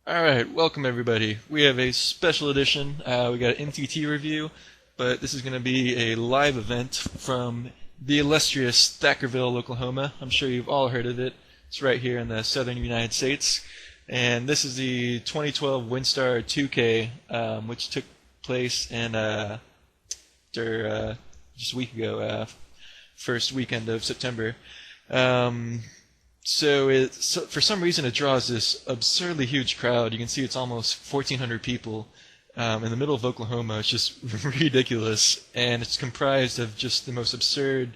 Alright, welcome everybody. We have a special edition. We got an MTT review, but this is going to be a live event from the illustrious Thackerville, Oklahoma. I'm sure you've all heard of it. It's right here in the southern United States. And this is the 2012 Winstar 2K, which took place in just a week ago, first weekend of September. So for some reason it draws this absurdly huge crowd. You can see it's almost 1,400 people in the middle of Oklahoma. It's just ridiculous, and it's comprised of just the most absurd,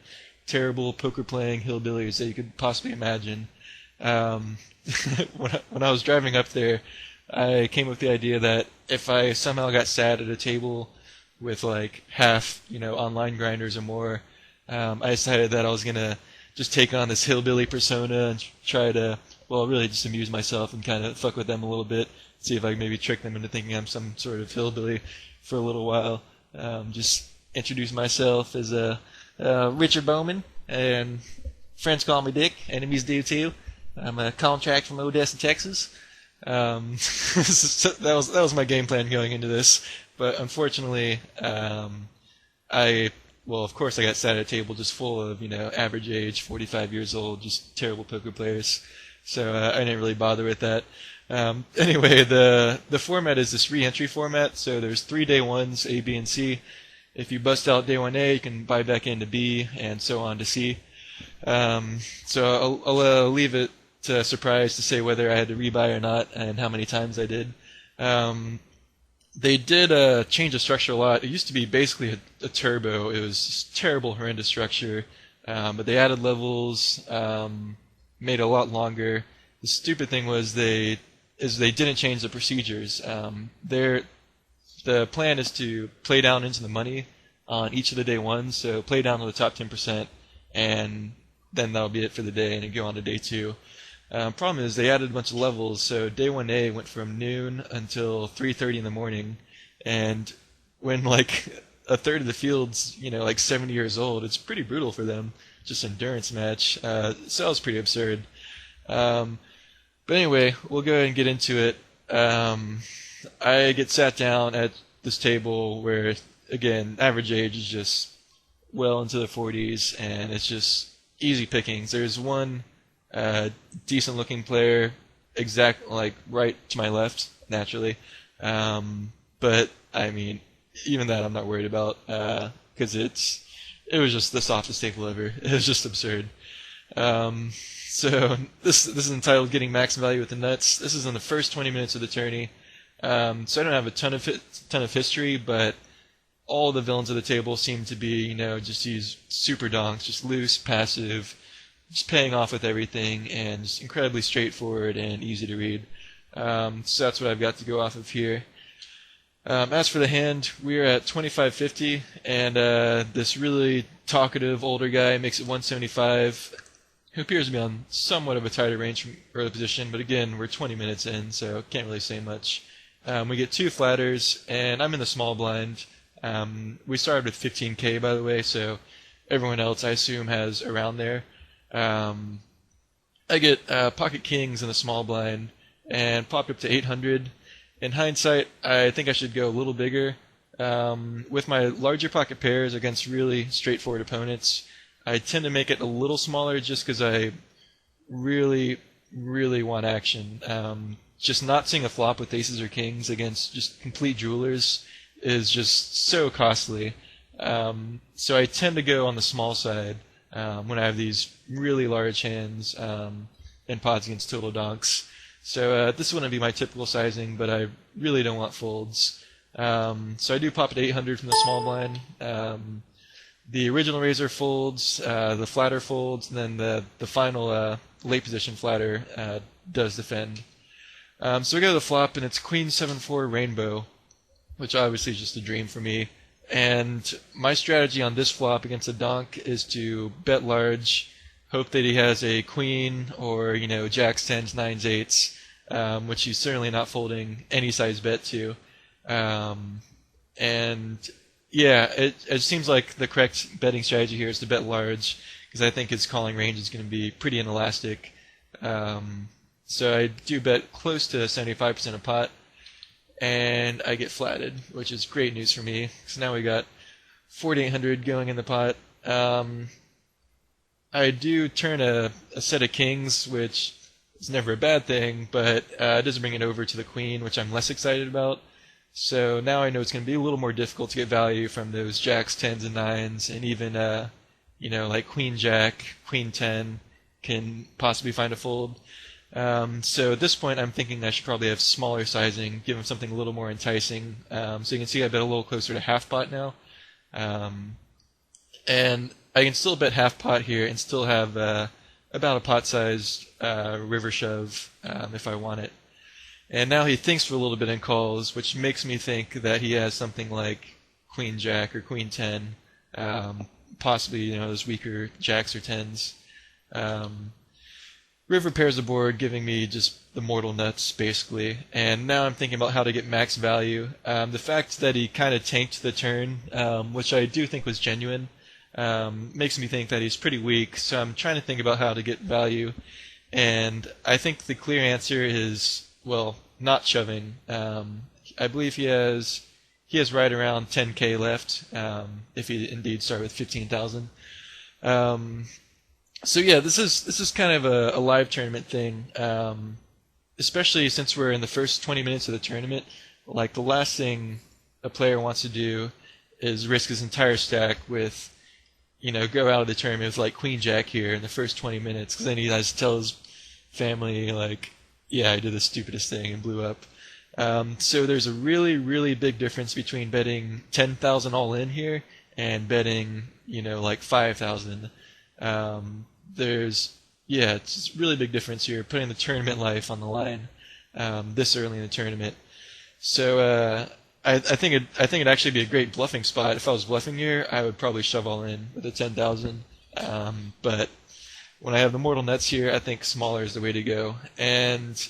terrible poker-playing hillbillies that you could possibly imagine. When I was driving up there, I came up with the idea that if I somehow got sat at a table with like half, online grinders or more, I decided that I was gonna just take on this hillbilly persona and try to, really just amuse myself and kind of fuck with them a little bit, see if I can maybe trick them into thinking I'm some sort of hillbilly for a little while. Just introduce myself as Richard Bowman, and friends call me Dick, enemies do too. I'm a contract from Odessa, Texas. So that was my game plan going into this, but unfortunately, of course I got sat at a table just full of, average age, 45 years old, just terrible poker players. So I didn't really bother with that. Anyway, the format is this re-entry format. So there's 3 day ones, A, B, and C. If you bust out day 1A, you can buy back into B, and so on to C. So I'll leave it to surprise to say whether I had to rebuy or not, and how many times I did. They did change the structure a lot. It used to be basically a turbo. It was just terrible, horrendous structure. But they added levels, made it a lot longer. The stupid thing was they didn't change the procedures. The plan is to play down into the money on each of the day ones. So play down to the top 10%, and then that'll be it for the day, and then go on to day 2. Problem is they added a bunch of levels, so day 1A went from noon until 3:30 in the morning, and when like a third of the field's like 70 years old, it's pretty brutal for them. Just endurance match. So that was pretty absurd. But anyway, we'll go ahead and get into it. I get sat down at this table where, again, average age is just well into the 40s, and it's just easy pickings. There's one decent looking player right to my left, naturally, but I mean, even that I'm not worried about, because it was just the softest table ever. It was just absurd. So this is entitled "Getting Max Value with the Nuts." This is in the first 20 minutes of the tourney. So I don't have a ton of history, but all the villains of the table seem to be just these super donks, just loose, passive, just paying off with everything, and just incredibly straightforward and easy to read. So that's what I've got to go off of here. As for the hand, we're at 2550, and this really talkative older guy makes it 175, who appears to be on somewhat of a tighter range from early position, but again, we're 20 minutes in, so can't really say much. We get 2 flatters, and I'm in the small blind. We started with 15K, by the way, so everyone else, I assume, has around there. I get pocket kings in the small blind and popped up to 800. In hindsight, I think I should go a little bigger. With my larger pocket pairs against really straightforward opponents, I tend to make it a little smaller just because I really, really want action. Just not seeing a flop with aces or kings against just complete jewelers is just so costly. So I tend to go on the small side when I have these really large hands in pots against total donks. So this wouldn't be my typical sizing, but I really don't want folds. So I do pop at 800 from the small blind. The original razor folds, the flatter folds, and then the final late position flatter does defend. So we go to the flop, and it's Queen 7-4 Rainbow, which obviously is just a dream for me. And my strategy on this flop against a donk is to bet large, hope that he has a queen or, jacks, 10s, 9s, 8s, which he's certainly not folding any size bet to. And yeah, it seems like the correct betting strategy here is to bet large, because I think his calling range is going to be pretty inelastic. So I do bet close to 75% of pot, and I get flatted, which is great news for me. So now we got 4,800 going in the pot. I do turn a set of kings, which is never a bad thing, but it doesn't bring it over to the queen, which I'm less excited about. So now I know it's going to be a little more difficult to get value from those jacks, 10s, and 9s, and even, like queen jack, queen 10 can possibly find a fold. So at this point, I'm thinking I should probably have smaller sizing, give him something a little more enticing. So you can see I bet a little closer to half pot now. And I can still bet half pot here and still have about a pot-sized river shove if I want it. And now he thinks for a little bit and calls, which makes me think that he has something like queen jack or queen 10, possibly those weaker jacks or 10s. River pairs the board, giving me just the mortal nuts, basically. And now I'm thinking about how to get max value. The fact that he kind of tanked the turn, which I do think was genuine, makes me think that he's pretty weak. So I'm trying to think about how to get value. And I think the clear answer is, well, not shoving. I believe he has right around 10K left, if he indeed started with 15,000. So yeah, this is kind of a live tournament thing, especially since we're in the first 20 minutes of the tournament. Like, the last thing a player wants to do is risk his entire stack with, go out of the tournament with like queen jack here in the first 20 minutes, because then he has to tell his family, like, yeah, I did the stupidest thing and blew up. So there's a really, really big difference between betting 10,000 all in here and betting, like 5,000. It's a really big difference here, putting the tournament life on the line this early in the tournament. So I think it'd actually be a great bluffing spot. If I was bluffing here, I would probably shove all in with a 10,000. But when I have the mortal nuts here, I think smaller is the way to go. And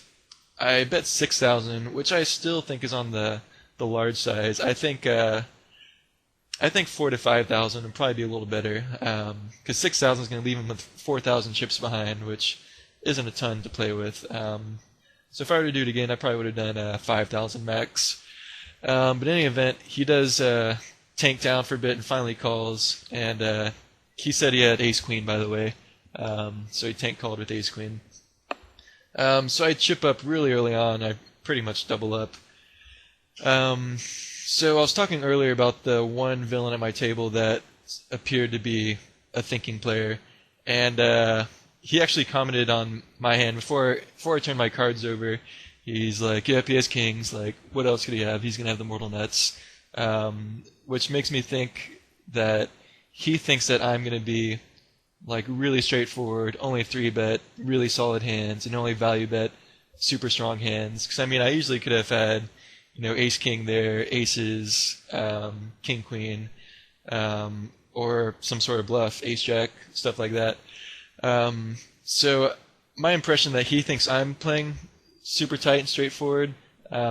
I bet 6,000, which I still think is on the large size. I think 4 to 5,000 would probably be a little better, because 6,000 is going to leave him with 4,000 chips behind, which isn't a ton to play with. So if I were to do it again, I probably would have done 5,000 max. But in any event, he does tank down for a bit and finally calls. And he said he had ace queen, by the way, so he tank called with ace queen. So I chip up really early on. I pretty much double up. So I was talking earlier about the one villain at my table that appeared to be a thinking player, and he actually commented on my hand before I turned my cards over. He's like, yep, he has kings, like, what else could he have? He's going to have the mortal nuts, which makes me think that he thinks that I'm going to be like really straightforward, only 3-bet, really solid hands, and only value bet super strong hands. Because, I usually could have had ace king there, aces, king queen, or some sort of bluff, ace jack, stuff like that. So my impression that he thinks I'm playing super tight and straightforward,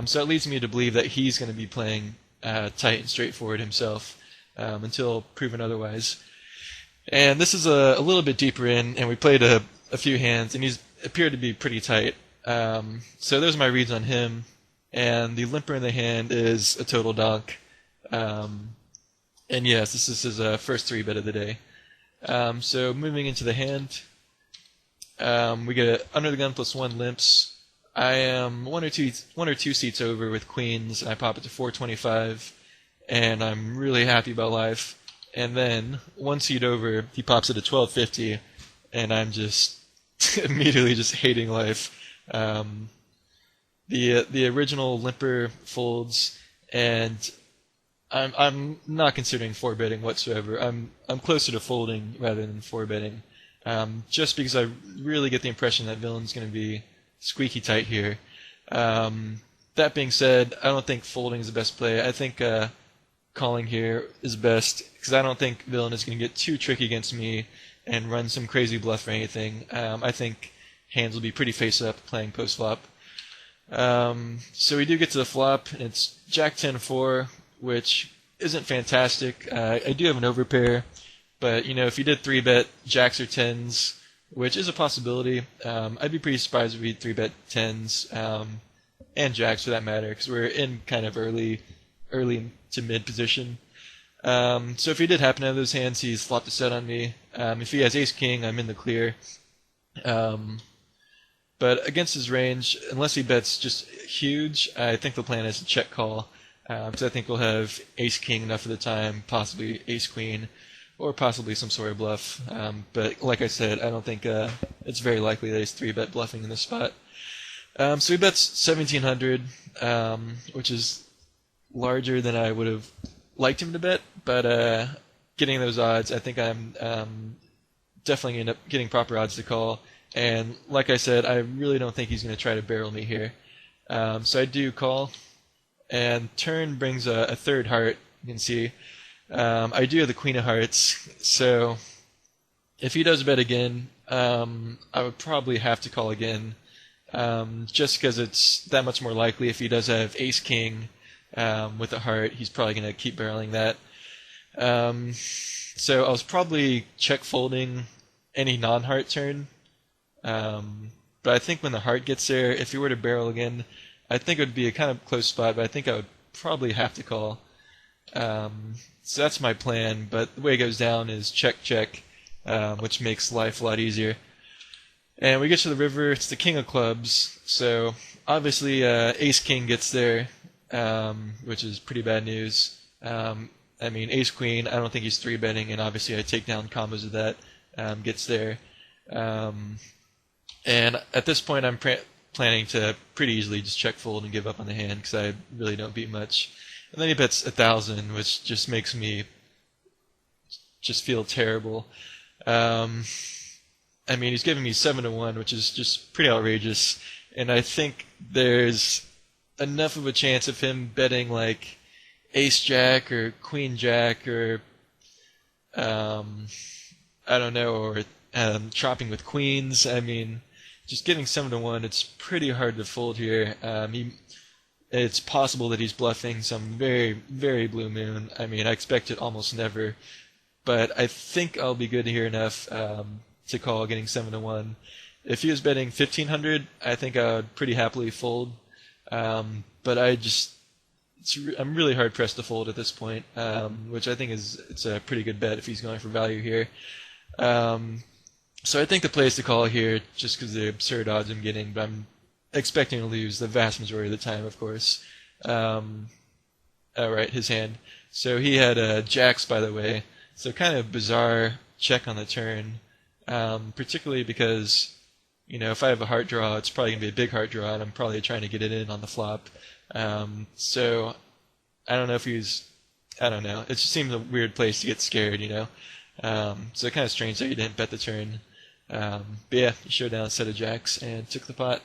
so it leads me to believe that he's going to be playing tight and straightforward himself, until proven otherwise. And this is a little bit deeper in, and we played a few hands, and he's appeared to be pretty tight. So those are my reads on him. And the limper in the hand is a total donk. And yes, this is his first 3-bet of the day. So moving into the hand, we get under the gun +1 limps. I am one or two seats over with queens, and I pop it to 425, and I'm really happy about life. And then 1 seat over, he pops it to 1250, and I'm just immediately just hating life. The original limper folds, and I'm not considering 4-betting whatsoever. I'm closer to folding rather than 4-betting, just because I really get the impression that villain's going to be squeaky tight here. That being said, I don't think folding is the best play. I think calling here is best, because I don't think villain is going to get too tricky against me and run some crazy bluff or anything. I think hands will be pretty face up playing post flop. So we do get to the flop, and it's Jack 10-4, which isn't fantastic. I do have an overpair, but if you did 3-bet jacks or 10s, which is a possibility. I'd be pretty surprised if we 3-bet 10s and jacks for that matter, because we're in kind of early to mid position. So if he did happen to have those hands, he's flopped a set on me. If he has ace-king, I'm in the clear. But against his range, unless he bets just huge, I think the plan is to check call. Because I think we'll have ace-king enough of the time, possibly ace-queen, or possibly some sort of bluff. But like I said, I don't think it's very likely that he's 3-bet bluffing in this spot. So he bets 1,700, which is larger than I would have liked him to bet. But getting those odds, I think I'm definitely going to end up getting proper odds to call. And like I said, I really don't think he's going to try to barrel me here. So I do call. And turn brings a third heart, you can see. I do have the queen of hearts, so if he does bet again, I would probably have to call again, just because it's that much more likely. If he does have ace-king with a heart, he's probably going to keep barreling that. So I was probably check folding any non-heart turn, but I think when the heart gets there, if he were to barrel again, I think it would be a kind of close spot, but I think I would probably have to call. So that's my plan, but the way it goes down is check, which makes life a lot easier. And we get to the river, it's the king of clubs, so obviously ace-king gets there, which is pretty bad news. I mean, ace-queen, I don't think he's 3-betting, and obviously I take down combos of that, gets there. And at this point I'm planning to pretty easily just check fold and give up on the hand because I really don't beat much. And then he bets 1,000, which just makes me just feel terrible. I mean, he's giving me 7-1, which is just pretty outrageous. And I think there's enough of a chance of him betting like ace-jack or queen-jack or I don't know, or chopping with queens. I mean, just getting 7-1, it's pretty hard to fold here. It's possible that he's bluffing some very, very blue moon. I mean, I expect it almost never, but I think I'll be good here enough to call getting 7-1. If he was betting 1,500, I think I would pretty happily fold. But I'm really hard pressed to fold at this point, which I think it's a pretty good bet if he's going for value here. So I think the play is to call here just because of the absurd odds I'm getting, but I'm expecting to lose the vast majority of the time, of course. Alright, his hand. So he had jacks, by the way, so kind of bizarre check on the turn, particularly because, you know, if I have a heart draw, it's probably going to be a big heart draw, and I'm probably trying to get it in on the flop. So I don't know if I don't know. It just seems a weird place to get scared, you know. So kind of strange that he didn't bet the turn. But yeah, he showed down a set of jacks and took the pot.